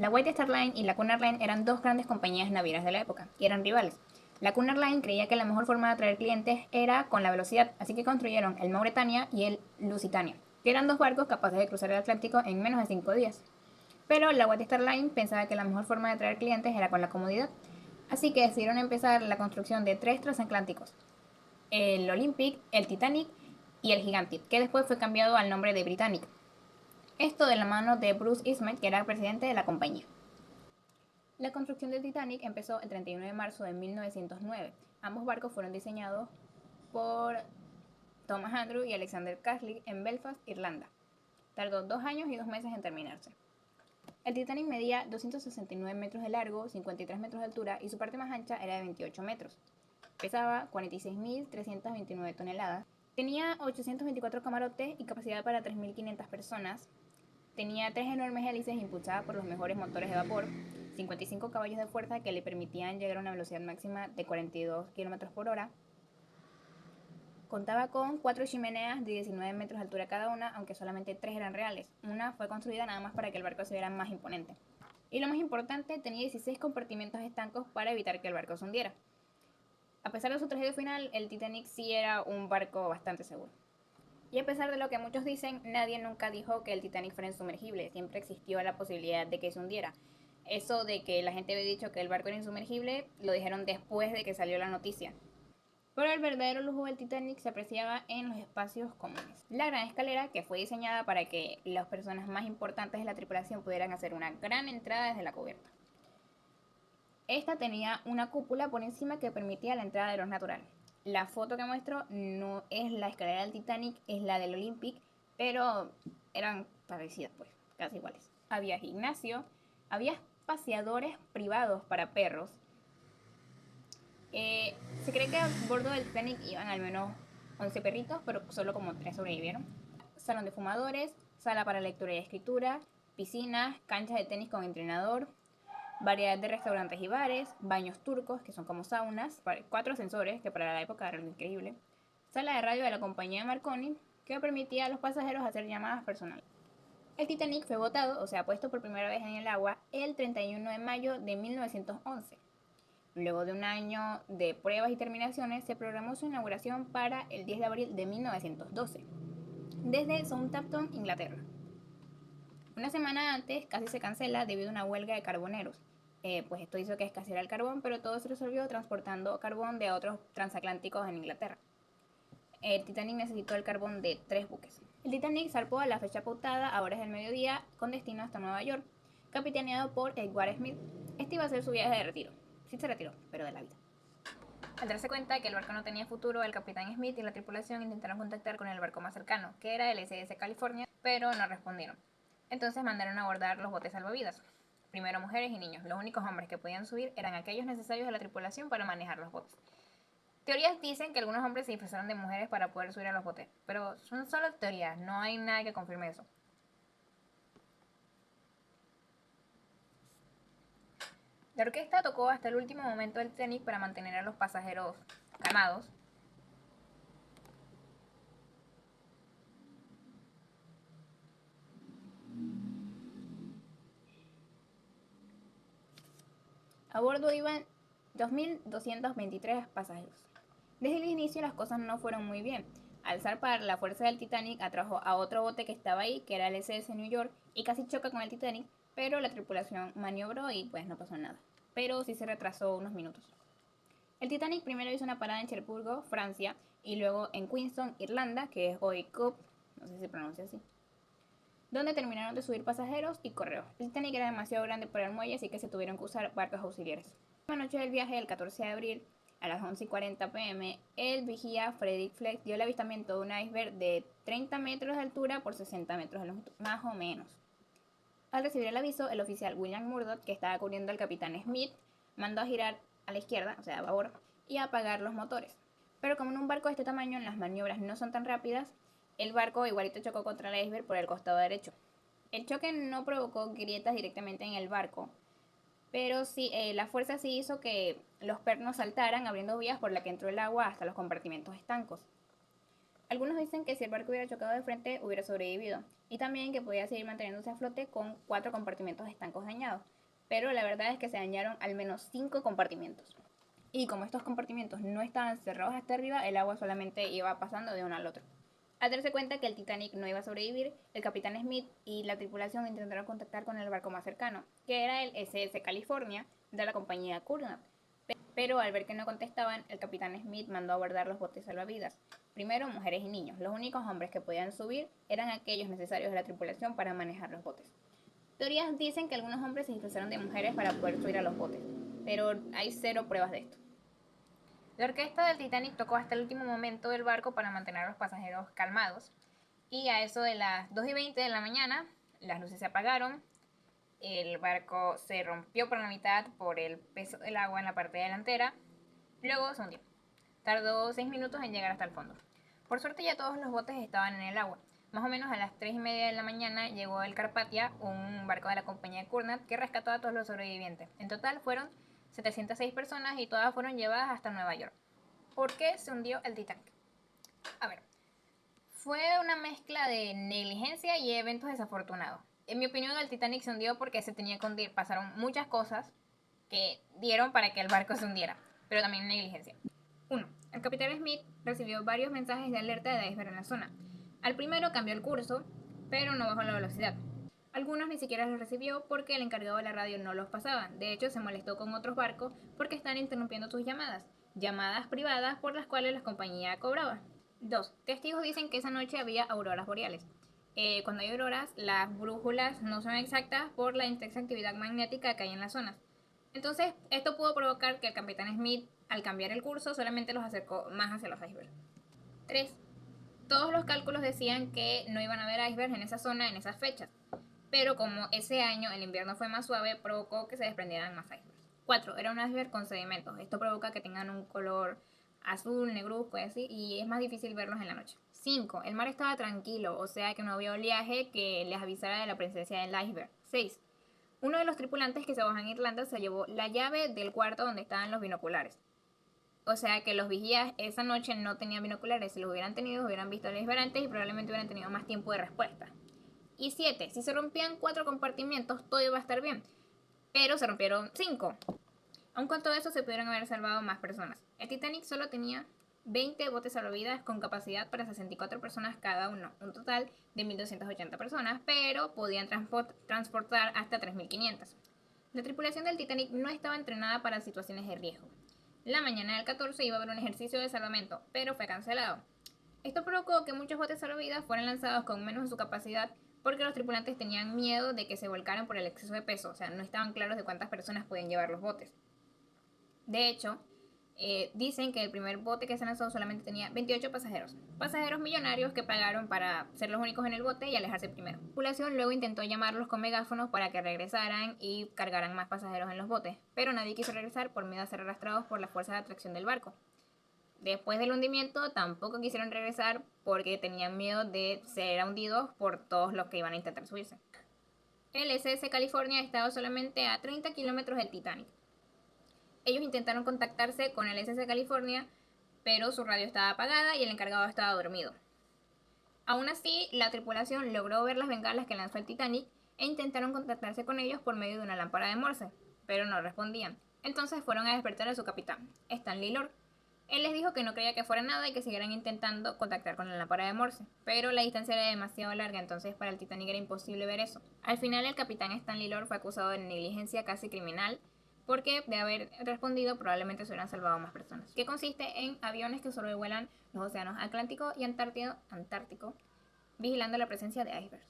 La White Star Line y la Cunard Line eran dos grandes compañías navieras de la época y eran rivales. La Cunard Line creía que la mejor forma de atraer clientes era con la velocidad, así que construyeron el Mauretania y el Lusitania, que eran dos barcos capaces de cruzar el Atlántico en menos de 5 días. Pero la White Star Line pensaba que la mejor forma de atraer clientes era con la comodidad, así que decidieron empezar la construcción de tres transatlánticos, el Olympic, el Titanic y el Gigantic, que después fue cambiado al nombre de Britannic. Esto de la mano de Bruce Ismay, que era el presidente de la compañía. La construcción del Titanic empezó el 31 de marzo de 1909. Ambos barcos fueron diseñados por Thomas Andrew y Alexander Carlick en Belfast, Irlanda. Tardó 2 años y 2 meses en terminarse. El Titanic medía 269 metros de largo, 53 metros de altura y su parte más ancha era de 28 metros. Pesaba 46.329 toneladas. Tenía 824 camarotes y capacidad para 3.500 personas. Tenía 3 enormes hélices impulsadas por los mejores motores de vapor, 55 caballos de fuerza que le permitían llegar a una velocidad máxima de 42 km por hora. Contaba con 4 chimeneas de 19 metros de altura cada una, aunque solamente 3 eran reales. Una fue construida nada más para que el barco se viera más imponente. Y lo más importante, tenía 16 compartimentos estancos para evitar que el barco se hundiera. A pesar de su tragedia final, el Titanic sí era un barco bastante seguro. Y a pesar de lo que muchos dicen, nadie nunca dijo que el Titanic fuera insumergible. Siempre existió la posibilidad de que se hundiera. Eso de que la gente había dicho que el barco era insumergible, lo dijeron después de que salió la noticia. Pero el verdadero lujo del Titanic se apreciaba en los espacios comunes. La gran escalera, que fue diseñada para que las personas más importantes de la tripulación pudieran hacer una gran entrada desde la cubierta. Esta tenía una cúpula por encima que permitía la entrada de luz natural. La foto que muestro no es la escalera del Titanic, es la del Olympic, pero eran parecidas, pues, casi iguales. Había gimnasio, había paseadores privados para perros. Se cree que a bordo del Titanic iban al menos 11 perritos, pero solo como 3 sobrevivieron. Salón de fumadores, sala para lectura y escritura, piscinas, canchas de tenis con entrenador, variedad de restaurantes y bares, baños turcos, que son como saunas, 4 ascensores, que para la época era algo increíble, sala de radio de la compañía Marconi, que permitía a los pasajeros hacer llamadas personales. El Titanic fue botado, o sea, puesto por primera vez en el agua, el 31 de mayo de 1911. Luego de un año de pruebas y terminaciones, se programó su inauguración para el 10 de abril de 1912, desde Southampton, Inglaterra. Una semana antes casi se cancela debido a una huelga de carboneros. Pues esto hizo que escaseara el carbón, pero todo se resolvió transportando carbón de otros transatlánticos en Inglaterra. El Titanic necesitó el carbón de 3 buques. El Titanic zarpó a la fecha pautada a horas del mediodía con destino hasta Nueva York, capitaneado por Edward Smith. Este iba a ser su viaje de retiro. Sí se retiró, pero de la vida. Al darse cuenta de que el barco no tenía futuro, el capitán Smith y la tripulación intentaron contactar con el barco más cercano, que era el SS California, pero no respondieron. Entonces mandaron a abordar los botes salvavidas. Primero mujeres y niños. Los únicos hombres que podían subir eran aquellos necesarios de la tripulación para manejar los botes. Teorías dicen que algunos hombres se disfrazaron de mujeres para poder subir a los botes, pero son solo teorías, no hay nada que confirme eso. La orquesta tocó hasta el último momento del Titanic para mantener a los pasajeros calmados. A bordo iban 2.223 pasajeros. Desde el inicio las cosas no fueron muy bien. Al zarpar, la fuerza del Titanic atrajo a otro bote que estaba ahí, que era el SS New York, y casi choca con el Titanic, pero la tripulación maniobró y pues no pasó nada. Pero sí se retrasó unos minutos. El Titanic primero hizo una parada en Cherburgo, Francia, y luego en Queenstown, Irlanda, que es hoy Cup, no sé si se pronuncia así, donde terminaron de subir pasajeros y correos. El Titanic era demasiado grande para el muelle, así que se tuvieron que usar barcos auxiliares. La noche del viaje, el 14 de abril, a las 11:40 pm, el vigía Frederick Fleck dio el avistamiento de un iceberg de 30 metros de altura por 60 metros de longitud, más o menos. Al recibir el aviso, el oficial William Murdoch, que estaba cubriendo al capitán Smith, mandó a girar a la izquierda, o sea, a babor, y a apagar los motores. Pero como en un barco de este tamaño las maniobras no son tan rápidas, el barco igualito chocó contra el iceberg por el costado derecho. El choque no provocó grietas directamente en el barco, pero sí, la fuerza sí hizo que los pernos saltaran, abriendo vías por la que entró el agua hasta los compartimentos estancos. Algunos dicen que si el barco hubiera chocado de frente, hubiera sobrevivido, y también que podía seguir manteniéndose a flote con 4 compartimentos estancos dañados, pero la verdad es que se dañaron al menos 5 compartimentos. Y como estos compartimentos no estaban cerrados hasta arriba, el agua solamente iba pasando de uno al otro. Al darse cuenta que el Titanic no iba a sobrevivir, el capitán Smith y la tripulación intentaron contactar con el barco más cercano, que era el SS California de la compañía Cunard. Pero al ver que no contestaban, el capitán Smith mandó a abordar los botes salvavidas. Primero, mujeres y niños. Los únicos hombres que podían subir eran aquellos necesarios de la tripulación para manejar los botes. Teorías dicen que algunos hombres se disfrazaron de mujeres para poder subir a los botes, pero hay 0 pruebas de esto. La orquesta del Titanic tocó hasta el último momento del barco para mantener a los pasajeros calmados, y a eso de las 2:20 de la mañana, las luces se apagaron, el barco se rompió por la mitad por el peso del agua en la parte delantera, luego se hundió. Tardó 6 minutos en llegar hasta el fondo. Por suerte ya todos los botes estaban en el agua. Más o menos a las 3:30 de la mañana llegó el Carpathia, un barco de la compañía Cunard, que rescató a todos los sobrevivientes. En total fueron 706 personas y todas fueron llevadas hasta Nueva York. ¿Por qué se hundió el Titanic? A ver, fue una mezcla de negligencia y eventos desafortunados. En mi opinión, el Titanic se hundió porque se tenía que hundir. Pasaron muchas cosas que dieron para que el barco se hundiera, pero también negligencia. 1. El capitán Smith recibió varios mensajes de alerta de iceberg en la zona. Al primero cambió el curso, pero no bajó la velocidad. Algunos ni siquiera los recibió porque el encargado de la radio no los pasaba. De hecho, se molestó con otros barcos porque están interrumpiendo sus llamadas privadas por las cuales la compañía cobraba. 2. Testigos dicen que esa noche había auroras boreales. Cuando hay auroras, las brújulas no son exactas por la intensa actividad magnética que hay en las zonas. Entonces, esto pudo provocar que el capitán Smith, al cambiar el curso, solamente los acercó más hacia los icebergs. 3. Todos los cálculos decían que no iban a haber icebergs en esa zona en esas fechas, pero como ese año el invierno fue más suave, provocó que se desprendieran más icebergs. 4. Era un iceberg con sedimentos. Esto provoca que tengan un color azul, negruzco y así, y es más difícil verlos en la noche. 5. El mar estaba tranquilo, o sea que no había oleaje que les avisara de la presencia del iceberg. 6. Uno de los tripulantes que se bajó en Irlanda se llevó la llave del cuarto donde estaban los binoculares. O sea que los vigías esa noche no tenían binoculares. Si los hubieran tenido, hubieran visto el iceberg antes y probablemente hubieran tenido más tiempo de respuesta. Y 7. Si se rompían 4 compartimentos, todo iba a estar bien. Pero se rompieron 5. Aun con todo eso, se pudieron haber salvado más personas. El Titanic solo tenía 20 botes salvavidas con capacidad para 64 personas cada uno, un total de 1.280 personas, pero podían transportar hasta 3.500. La tripulación del Titanic no estaba entrenada para situaciones de riesgo. La mañana del 14 iba a haber un ejercicio de salvamento, pero fue cancelado. Esto provocó que muchos botes salvavidas fueran lanzados con menos de su capacidad porque los tripulantes tenían miedo de que se volcaran por el exceso de peso, o sea, no estaban claros de cuántas personas podían llevar los botes. De hecho, dicen que el primer bote que se lanzó solamente tenía 28 pasajeros. Pasajeros millonarios que pagaron para ser los únicos en el bote y alejarse primero. La tripulación luego intentó llamarlos con megáfonos para que regresaran y cargaran más pasajeros en los botes, pero nadie quiso regresar por miedo a ser arrastrados por la fuerza de atracción del barco. Después del hundimiento tampoco quisieron regresar porque tenían miedo de ser hundidos por todos los que iban a intentar subirse. El SS California estaba solamente a 30 kilómetros del Titanic. Ellos intentaron contactarse con el SS California, pero su radio estaba apagada y el encargado estaba dormido. Aún así, la tripulación logró ver las bengalas que lanzó el Titanic e intentaron contactarse con ellos por medio de una lámpara de Morse, pero no respondían. Entonces fueron a despertar a su capitán, Stanley Lord. Él les dijo que no creía que fuera nada y que siguieran intentando contactar con la lámpara de Morse, pero la distancia era demasiado larga, entonces para el Titanic era imposible ver eso. Al final, el capitán Stanley Lord fue acusado de negligencia casi criminal, porque de haber respondido probablemente se hubieran salvado más personas. Que consiste en aviones que sobrevuelan los océanos Atlántico y Antártico vigilando la presencia de icebergs.